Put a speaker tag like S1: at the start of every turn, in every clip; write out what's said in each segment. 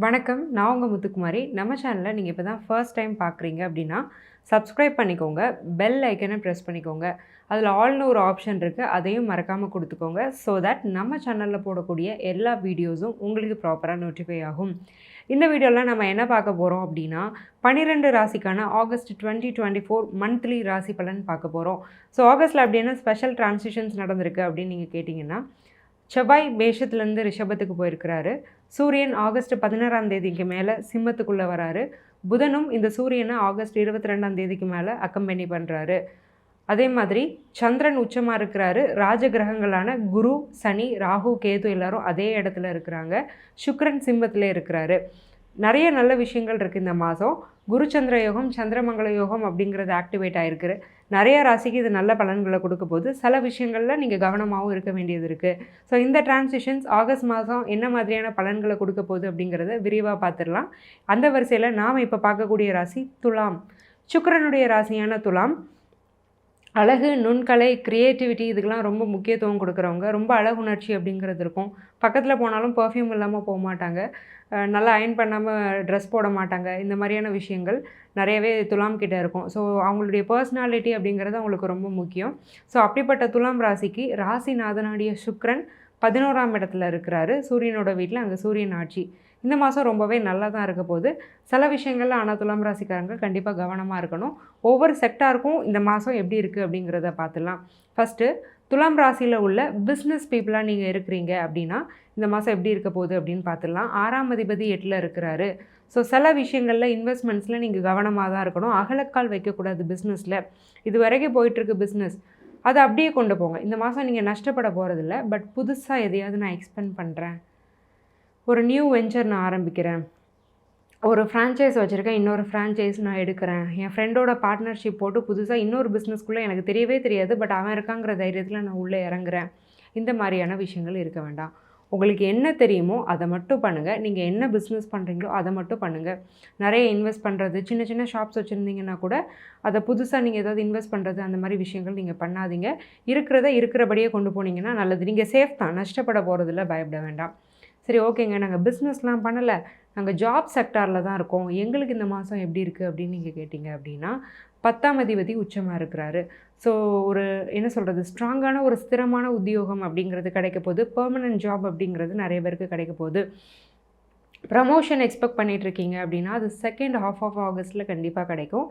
S1: வணக்கம். நான் உங்க முத்துக்குமாரி. நம்ம சேனல நீங்க இப்ப தான் ஃபர்ஸ்ட் டைம் பார்க்குறீங்க அப்படின்னா, சப்ஸ்கிரைப் பண்ணிக்கோங்க. பெல் ஐக்கன பிரஸ் பண்ணிக்கோங்க. அதில ஆல்னு ஒரு ஆப்ஷன் இருக்கு. அதையும் மறக்காம குடுத்துக்கோங்க. ஸோ தட் நம்ம சேனல்ல போடக்கூடிய எல்லா வீடியோஸும் உங்களுக்கு ப்ராப்பரா நோட்டிஃபை ஆகும். இந்த வீடியோல நம்ம என்ன பார்க்க போறோம் அப்படின்னா, 12 ராசிக்கான ஆகஸ்ட் 2024 மந்த்லி ராசி பலன் பார்க்க போறோம். ஸோ ஆகஸ்ட்ல அப்படி என்ன ஸ்பெஷல் டிரான்சிஷன்ஸ் நடந்திருக்கு அப்படின்னு நீங்க கேட்டீங்கன்னா, செவ்வாய் மேஷத்துலேருந்து ரிஷபத்துக்கு போயிருக்கிறாரு. சூரியன் ஆகஸ்ட் 16ஆம் தேதிக்கு மேலே சிம்மத்துக்குள்ளே வராரு. புதனும் இந்த சூரியனை ஆகஸ்ட் 22ஆம் தேதிக்கு மேலே அக்கம்பெனி பண்ணுறாரு. அதே மாதிரி சந்திரன் உச்சமாக இருக்கிறாரு. ராஜ கிரகங்களான குரு, சனி, ராகு, கேது எல்லாரும் அதே இடத்துல இருக்கிறாங்க. சுக்கிரன் சிம்மத்தில் இருக்கிறாரு. நிறைய நல்ல விஷயங்கள் இருக்குது இந்த மாதம். குரு சந்திர யோகம், சந்திரமங்கல யோகம் அப்படிங்கிறது ஆக்டிவேட் ஆகிருக்கு. நிறைய ராசிக்கு இது நல்ல பலன்களை கொடுக்க போது சில விஷயங்களில் நீங்கள் கவனமாகவும் இருக்க வேண்டியது இருக்குது. ஸோ இந்த டிரான்சிஷன்ஸ் ஆகஸ்ட் மாதம் என்ன மாதிரியான பலன்களை கொடுக்க போகுது அப்படிங்கிறத விரிவாக பார்த்துடலாம். அந்த வரிசையில் நாம் இப்போ பார்க்கக்கூடிய ராசி துலாம். சுக்கிரனுடைய ராசியான துலாம் அழகு, நுண்கலை, க்ரியேட்டிவிட்டி இதுக்கெலாம் ரொம்ப முக்கியத்துவம் கொடுக்குறவங்க. ரொம்ப அழகுணர்ச்சி அப்படிங்கிறது இருக்கும். பக்கத்தில் போனாலும் பர்ஃப்யூம் இல்லாமல் போக மாட்டாங்க. நல்லா அயர்ன் பண்ணாமல் ட்ரெஸ் போட மாட்டாங்க. இந்த மாதிரியான விஷயங்கள் நிறையவே துலாம் கிட்ட இருக்கும். ஸோ அவங்களுடைய பர்சனாலிட்டி அப்படிங்கிறது அவங்களுக்கு ரொம்ப முக்கியம். ஸோ அப்படிப்பட்ட துலாம் ராசிக்கு ராசிநாதனாடிய சுக்கிரன் 11ஆம் இடத்துல இருக்கிறாரு. சூரியனோட வீட்டில் அங்கே சூரியன் ஆட்சி. இந்த மாதம் ரொம்பவே நல்லா தான் இருக்க போகுது. சில விஷயங்கள்ல ஆனால் துலாம் ராசிக்காரங்க கண்டிப்பாக கவனமாக இருக்கணும். ஒவ்வொரு செக்டாருக்கும் இந்த மாதம் எப்படி இருக்குது அப்படிங்கிறத பார்த்துடலாம். ஃபஸ்ட்டு துலாம் ராசியில் உள்ள பிஸ்னஸ் பீப்புளாக நீங்கள் இருக்கிறீங்க அப்படின்னா இந்த மாதம் எப்படி இருக்க போகுது அப்படின்னு பார்த்துடலாம். 6ஆம் அதிபதி 8ல் இருக்கிறாரு. ஸோ சில விஷயங்களில் இன்வெஸ்ட்மெண்ட்ஸில் நீங்கள் கவனமாக தான் இருக்கணும். அகலக்கால் வைக்கக்கூடாது பிஸ்னஸில். இது வரைக்கும் போயிட்டுருக்கு பிஸ்னஸ், அதை அப்படியே கொண்டு போங்க. இந்த மாதம் நீங்கள் நஷ்டப்பட போகிறதில்ல. பட் புதுசாக எதையாவது நான் எக்ஸ்பெண்ட் பண்ணுறேன், ஒரு நியூ வெஞ்சர் நான் ஆரம்பிக்கிறேன், ஒரு ஃப்ரான்ச்சைஸ் வச்சுருக்கேன், இன்னொரு ஃப்ரான்ச்சைஸ் நான் எடுக்கிறேன், என் ஃப்ரெண்டோட பார்ட்னர்ஷிப் போட்டு புதுசாக இன்னொரு பிஸ்னஸ்க்குள்ளே எனக்கு தெரியவே தெரியாது, பட் அவன் இருக்காங்கிற தைரியத்தில் நான் உள்ளே இறங்குறேன். இந்த மாதிரியான விஷயங்கள் இருக்க வேண்டாம். உங்களுக்கு என்ன தெரியுமோ அதை மட்டும் பண்ணுங்கள். நீங்கள் என்ன பிஸ்னஸ் பண்ணுறீங்களோ அதை மட்டும் பண்ணுங்கள். நிறைய இன்வெஸ்ட் பண்ணுறது, சின்ன சின்ன ஷாப்ஸ் வச்சுருந்தீங்கன்னா கூட அதை புதுசாக நீங்கள் ஏதாவது இன்வெஸ்ட் பண்ணுறது, அந்த மாதிரி விஷயங்கள் நீங்கள் பண்ணாதீங்க. இருக்கிறத இருக்கிறபடியே கொண்டு போனீங்கன்னா நல்லது. நீங்கள் சேஃப் தான், நஷ்டப்பட போகிறதில்ல, பயப்பட வேண்டாம். சரி, ஓகேங்க, நாங்கள் பிஸ்னஸ்லாம் பண்ணலை, நாங்கள் ஜாப் செக்டாரில் தான் இருக்கோம், எங்களுக்கு இந்த மாதம் எப்படி இருக்குது அப்படின்னு நீங்கள் கேட்டிங்க அப்படின்னா, 10ஆம் அதிபதி உச்சமாக இருக்கிறாரு. ஸோ ஒரு என்ன சொல்கிறது, ஸ்ட்ராங்கான ஒரு ஸ்திரமான உத்தியோகம் அப்படிங்கிறது கிடைக்க போகுது. பெர்மனன்ட் ஜாப் அப்படிங்கிறது நிறைய பேருக்கு கிடைக்க போகுது. ப்ரமோஷன் எக்ஸ்பெக்ட் பண்ணிகிட்ருக்கீங்க அப்படின்னா அது செகண்ட் ஹாஃப் ஆஃப் ஆகஸ்ட்டில் கண்டிப்பாக கிடைக்கும்.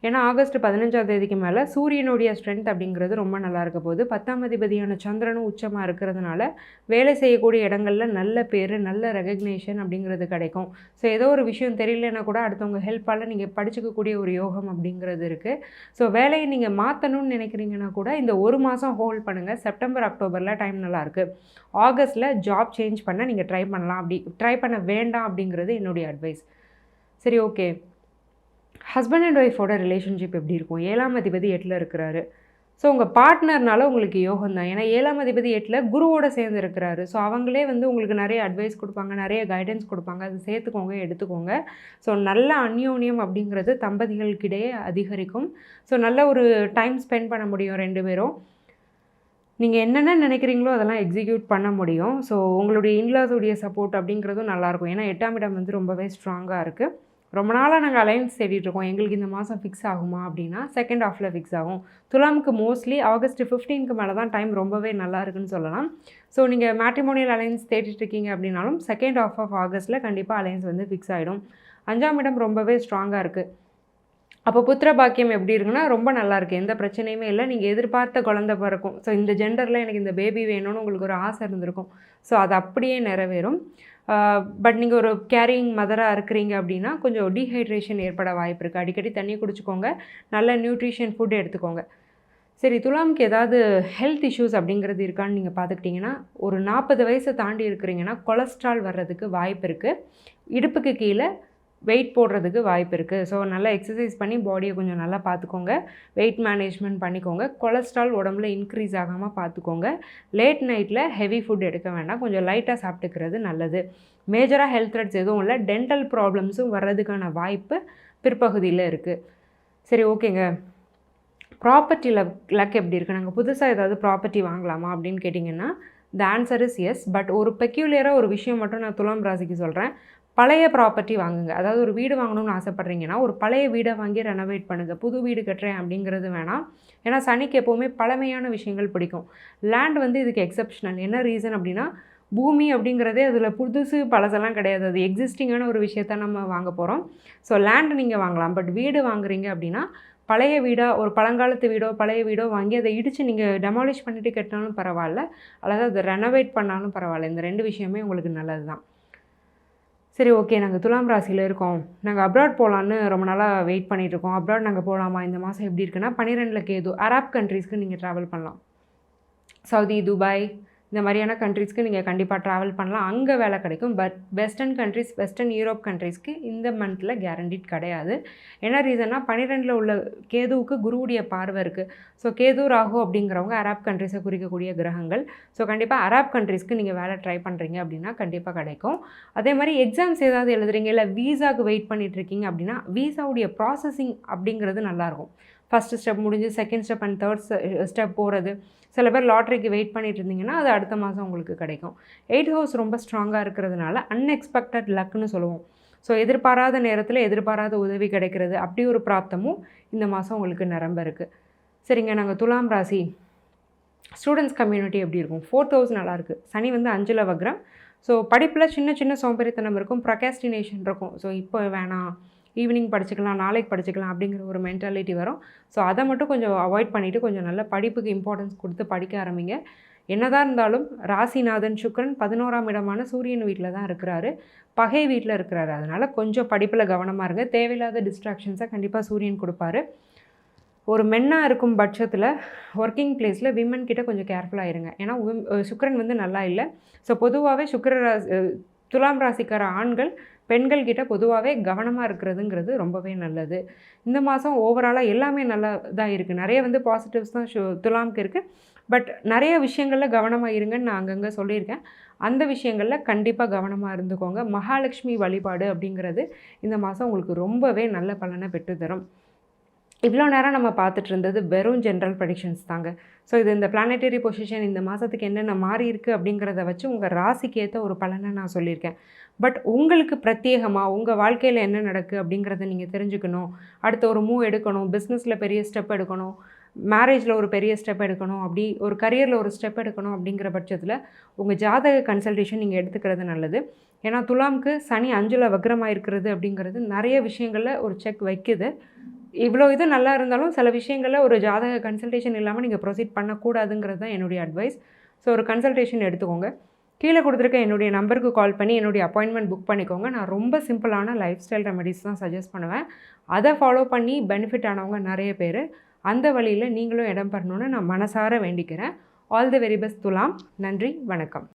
S1: ஏன்னா ஆகஸ்ட் 15ஆம் தேதிக்கு மேலே சூரியனுடைய ஸ்ட்ரென்த் அப்படிங்கிறது ரொம்ப நல்லா இருக்க போகுது. 10ஆம் அதிபதியான சந்திரனும் உச்சமாக இருக்கிறதுனால வேலை செய்யக்கூடிய இடங்களில் நல்ல பேர், நல்ல ரெகக்னேஷன் அப்படிங்கிறது கிடைக்கும். ஸோ ஏதோ ஒரு விஷயம் தெரியலன்னா கூட அடுத்தவங்க ஹெல்ப்பால் நீங்கள் படிச்சுக்கக்கூடிய ஒரு யோகம் அப்படிங்கிறது இருக்குது. ஸோ வேலையை நீங்கள் மாற்றணும்னு நினைக்கிறீங்கன்னா கூட இந்த ஒரு மாதம் ஹோல்ட் பண்ணுங்கள். செப்டம்பர், அக்டோபரில் டைம் நல்லாயிருக்கு. ஆகஸ்ட்டில் ஜாப் சேஞ்ச் பண்ண நீங்கள் ட்ரை பண்ணலாம். அப்படி ட்ரை பண்ண வேண்டாம் அப்படிங்கிறது என்னுடைய அட்வைஸ். சரி, ஓகே. ஹஸ்பண்ட் அண்ட் ஒய்ஃபோட ரிலேஷன்ஷிப் எப்படி இருக்கும்? 7ஆம் அதிபதி 8ல் இருக்கிறாரு. ஸோ உங்கள் பார்ட்னர்னால உங்களுக்கு யோகம் தான். ஏன்னா 7ஆம் அதிபதி 8ல் குருவோடு சேர்ந்து இருக்கிறாரு. ஸோ அவங்களே உங்களுக்கு நிறைய அட்வைஸ் கொடுப்பாங்க, நிறைய கைடன்ஸ் கொடுப்பாங்க. அது சேர்த்துக்கோங்க, எடுத்துக்கோங்க. ஸோ நல்ல அந்யோன்யம் அப்படிங்கிறது தம்பதிகளுக்கிடையே அதிகரிக்கும். ஸோ நல்ல ஒரு டைம் ஸ்பெண்ட் பண்ண முடியும் 2 பேரும். நீங்கள் என்னென்ன நினைக்கிறீங்களோ அதெல்லாம் எக்ஸிக்யூட் பண்ண முடியும். ஸோ உங்களுடைய இன்லாஸுடைய சப்போர்ட் அப்படிங்கிறதும் நல்லாயிருக்கும். ஏன்னா 8ஆம் இடம் ரொம்பவே ஸ்ட்ராங்காக இருக்குது. ரொம்ப நாளாக நாங்கள் அலைன்ஸ் தேடிட்டுருக்கோம், எங்களுக்கு இந்த மாதம் ஃபிக்ஸ் ஆகுமா அப்படின்னா செகண்ட் ஹாஃபில் ஃபிக்ஸ் ஆகும். துலாமுக்கு மோஸ்ட்லி ஆகஸ்ட் 15க்கு மேலே தான் டைம் ரொம்பவே நல்லா இருக்குன்னு சொல்லலாம். ஸோ நீங்கள் மேட்ரிமோனியல் அலைன்ஸ் தேடிட்டுருக்கீங்க அப்படின்னாலும் செகண்ட் ஹாஃப் ஆஃப் ஆகஸ்ட்டில் கண்டிப்பாக அலைன்ஸ் ஃபிக்ஸ் ஆகிடும். 5ஆம் இடம் ரொம்பவே ஸ்ட்ராங்காக இருக்குது. அப்போ புத்திர பாக்கியம் எப்படி இருக்குன்னா ரொம்ப நல்லாயிருக்கு, எந்த பிரச்சனையுமே இல்லை. நீங்கள் எதிர்பார்த்த குழந்தை பிறக்கும். ஸோ இந்த ஜெண்டரில் எனக்கு இந்த பேபி வேணும்னு உங்களுக்கு ஒரு ஆசை இருந்திருக்கும். ஸோ அது அப்படியே நிறைவேறும். பட் நீங்கள் ஒரு கேரியிங் மதராக இருக்கிறீங்க அப்படின்னா கொஞ்சம் டீஹைட்ரேஷன் ஏற்பட வாய்ப்பு இருக்குது. அடிக்கடி தண்ணி குடிச்சிக்கோங்க, நல்ல நியூட்ரிஷன் ஃபுட் எடுத்துக்கோங்க. சரி, துலாமுக்கு ஏதாவது ஹெல்த் இஷ்யூஸ் அப்படிங்கிறது இருக்கான்னு நீங்கள் பார்த்துக்கிட்டிங்கன்னா, ஒரு 40 வயசை தாண்டி இருக்கிறீங்கன்னா கொலஸ்ட்ரால் வர்றதுக்கு வாய்ப்பு இருக்குது. இடுப்புக்கு கீழே வெயிட் போடுறதுக்கு வாய்ப்பு இருக்குது. ஸோ நல்லா எக்ஸசைஸ் பண்ணி பாடியை கொஞ்சம் நல்லா பார்த்துக்கோங்க. வெயிட் மேனேஜ்மெண்ட் பண்ணிக்கோங்க. கொலஸ்ட்ரால் உடம்புல இன்க்ரீஸ் ஆகாமல் பார்த்துக்கோங்க. லேட் நைட்டில் ஹெவி ஃபுட் எடுக்க வேண்டாம், கொஞ்சம் லைட்டாக சாப்பிட்டுக்கிறது நல்லது. மேஜராக ஹெல்த் த்ரெட்ஸ் எதுவும் இல்லை. டென்டல் ப்ராப்ளம்ஸும் வர்றதுக்கான வாய்ப்பு பிற்பகுதியில் இருக்குது. சரி, ஓகேங்க. ப்ராப்பர்ட்டி லக் எப்படி இருக்குது? நாங்கள் புதுசாக ஏதாவது ப்ராப்பர்ட்டி வாங்கலாமா அப்படின்னு கேட்டிங்கன்னா the answer is yes. But ஒரு பெக்யூலியராக ஒரு விஷயம் மட்டும் நான் துலாம் ராசிக்கு சொல்கிறேன். பழைய ப்ராப்பர்ட்டி வாங்குங்க. அதாவது ஒரு வீடு வாங்கணும்னு ஆசைப்பட்றீங்கன்னா, ஒரு பழைய வீட வாங்கி ரெனோவேட் பண்ணுங்க. புது வீடு கட்டுறேன் அப்படிங்கிறது வேணாம். ஏன்னா சனிக்கு எப்போவுமே பழமையான விஷயங்கள் பிடிக்கும். லேண்ட் வந்து இதுக்கு எக்செப்ஷனல். என்ன ரீசன் அப்படின்னா, பூமி அப்படிங்கிறதே அதில புதுசு பழசெல்லாம் கிடையாது. அது எக்ஸிஸ்டிங்கான ஒரு விஷயத்த நம்ம வாங்க போறோம். ஸோ லேண்ட் நீங்க வாங்கலாம். பட் வீடு வாங்குறீங்க அப்படின்னா, பழைய வீடோ, ஒரு பழங்காலத்து வீடோ, பழைய வீடோ வாங்கி அதை இடிச்சு நீங்க டெமாலிஷ் பண்ணிட்டு கட்டினாலும் பரவால்ல. அல்லது அத ரெனோவேட் பண்ணாலும் பரவால்ல. இந்த 2 விஷயமே உங்களுக்கு நல்லது தான். சரி, ஓகே. நாங்க துலாம் ராசியில இருக்கோம். நாங்க அப்ராட் போலான்னு ரொம்ப நாளா வெயிட் பண்ணிட்டுருக்கோம். அப்ராட் நாங்க போலாமா? இந்த மாதம் எப்படி இருக்குன்னா, 12ல கேது. அரப் கண்ட்ரீஸ்க்கு நீங்க ட்ராவல் பண்ணலாம். சவுதி, துபாய் இந்த மாதிரியான கண்ட்ரீஸ்க்கு நீங்கள் கண்டிப்பாக ட்ராவல் பண்ணலாம். அங்கே வேலை கிடைக்கும். But western countries, western Europe கண்ட்ரீஸ்க்கு இந்த மந்தில் கேரண்டிட் கிடையாது. என்ன ரீசன்னா 12ல் உள்ள கேதுவுக்கு குருவுடைய பார்வை இருக்குது. ஸோ கேது, ராகு அப்படிங்கிறவங்க அரப் கண்ட்ரீஸை குறிக்கக்கூடிய கிரகங்கள். ஸோ கண்டிப்பாக அரப் கண்ட்ரீஸ்க்கு நீங்கள் வேலை ட்ரை பண்ணுறீங்க அப்படின்னா கண்டிப்பாக கிடைக்கும். அதே மாதிரி எக்ஸாம்ஸ் ஏதாவது எழுதுறீங்க, இல்லை வீசாவுக்கு வெயிட் பண்ணிகிட்ருக்கீங்க அப்படின்னா வீசாவுடைய ப்ராசஸிங் அப்படிங்கிறது நல்லாயிருக்கும். ஃபஸ்ட்டு ஸ்டெப் முடிஞ்சு second step and third step போகிறது. சில பேர் லாட்ரிக்கு வெயிட் பண்ணிட்டு இருந்தீங்கன்னா அது அடுத்த மாதம் உங்களுக்கு கிடைக்கும். 8th ஹவுஸ் ரொம்ப ஸ்ட்ராங்காக இருக்கிறதுனால அன்எக்ஸ்பெக்டட் லக்னு சொல்லுவோம். ஸோ எதிர்பாராத நேரத்தில் எதிர்பாராத உதவி கிடைக்கிறது, அப்படி ஒரு பிராப்தமும் இந்த மாதம் உங்களுக்கு நிரம்ப இருக்குது. சரிங்க, நாங்கள் துலாம் ராசி ஸ்டூடெண்ட்ஸ் கம்யூனிட்டி எப்படி இருக்கும்? 4th ஹவுஸ் நல்லாயிருக்கு. சனி வந்து 5ல் வக்ரம். ஸோ படிப்பில் சின்ன சின்ன சோம்பேறித்தனம் இருக்கும், ப்ரொகாஸ்டினேஷன் இருக்கும். ஸோ இப்போ வேணாம், ஈவினிங் படிச்சுக்கலாம், நாளைக்கு படிச்சுக்கலாம் அப்படிங்கிற ஒரு மென்டாலிட்டி வரும். ஸோ அதை மட்டும் கொஞ்சம் அவாய்ட் பண்ணிவிட்டு கொஞ்சம் நல்ல படிப்புக்கு இம்பார்ட்டன்ஸ் கொடுத்து படிக்க ஆரம்பிங்க. என்னதான் இருந்தாலும் ராசிநாதன் சுக்கிரன் 11ஆம் இடமான சூரியன் வீட்டில் தான் இருக்கிறாரு, பகை வீட்டில் இருக்கிறாரு. அதனால் கொஞ்சம் படிப்பில் கவனமாக இருங்க. தேவையில்லாத டிஸ்ட்ராக்ஷன்ஸை கண்டிப்பாக சூரியன் கொடுப்பாரு. ஒரு மென்னாக இருக்கும் பட்சத்தில் ஒர்க்கிங் பிளேஸில் விமன் கிட்ட கொஞ்சம் கேர்ஃபுல்லாக இருங்க. ஏன்னா சுக்கிரன் வந்து நல்லா இல்லை. ஸோ பொதுவாகவே துலாம் ராசிக்கார ஆண்கள் பெண்கள் கிட்ட பொதுவாகவே கவனமாக இருக்கிறதுங்கிறது ரொம்பவே நல்லது. இந்த மாதம் ஓவராலாக எல்லாமே நல்லா தான் இருக்குது. நிறைய வந்து பாசிட்டிவ்ஸ் தான் துலாமுக்கு இருக்குது. பட் நிறைய விஷயங்களில் கவனமாக இருங்கன்னு நான் அங்கங்கே சொல்லியிருக்கேன். அந்த விஷயங்களில் கண்டிப்பாக கவனமாக இருந்துக்கோங்க. மகாலட்சுமி வழிபாடு அப்படிங்கிறது இந்த மாதம் உங்களுக்கு ரொம்பவே நல்ல பலனை பெற்றுத்தரும். இவ்வளோ நேரம் நம்ம பார்த்துட்டு இருந்தது வெறும் ஜென்ரல் ப்ரெடிக்ஷன்ஸ் தாங்க. ஸோ இது இந்த பிளானட்டரி பொசிஷன் இந்த மாதத்துக்கு என்னென்ன மாறி இருக்குது அப்படிங்கிறத வச்சு உங்கள் ராசிக்கு ஏற்ற ஒரு பலனை நான் சொல்லியிருக்கேன். பட் உங்களுக்கு பிரத்யேகமாக உங்கள் வாழ்க்கையில் என்ன நடக்குது அப்படிங்கிறத நீங்கள் தெரிஞ்சுக்கணும். அடுத்த ஒரு மூவ் எடுக்கணும், பிஸ்னஸில் பெரிய ஸ்டெப் எடுக்கணும், மேரேஜில் ஒரு பெரிய ஸ்டெப் எடுக்கணும், அப்படி ஒரு கரியரில் ஒரு ஸ்டெப் எடுக்கணும் அப்படிங்கிற பட்சத்தில் உங்கள் ஜாதக கன்சல்டேஷன் நீங்கள் எடுத்துக்கிறது நல்லது. ஏன்னா துலாமுக்கு சனி 5ல் வக்ரமாக இருக்கிறது அப்படிங்கிறது நிறைய விஷயங்களில் ஒரு செக் வைக்குது. இவ்வளோ இது நல்லா இருந்தாலும் சில விஷயங்களில் ஒரு ஜாதக கன்சல்டேஷன் இல்லாமல் நீங்கள் ப்ரொசீட் பண்ணக்கூடாதுங்கிறது தான் என்னுடைய அட்வைஸ். ஸோ ஒரு கன்சல்டேஷன் எடுத்துக்கோங்க. கீழே கொடுத்துருக்க என்னுடைய நம்பருக்கு கால் பண்ணி என்னுடைய அப்பாயின்மெண்ட் புக் பண்ணிக்கோங்க. நான் ரொம்ப சிம்பிளான லைஃப் ஸ்டைல் ரெமெடிஸ் தான் சஜஸ்ட் பண்ணுவேன். அதை ஃபாலோ பண்ணி பெனிஃபிட் ஆனவங்க நிறைய பேர். அந்த வழியில் நீங்களும் இடம் பெறணும்னு நான் மனசார வேண்டிக்கிறேன். ஆல் தி வெரி பெஸ்ட் துலாம். நன்றி, வணக்கம்.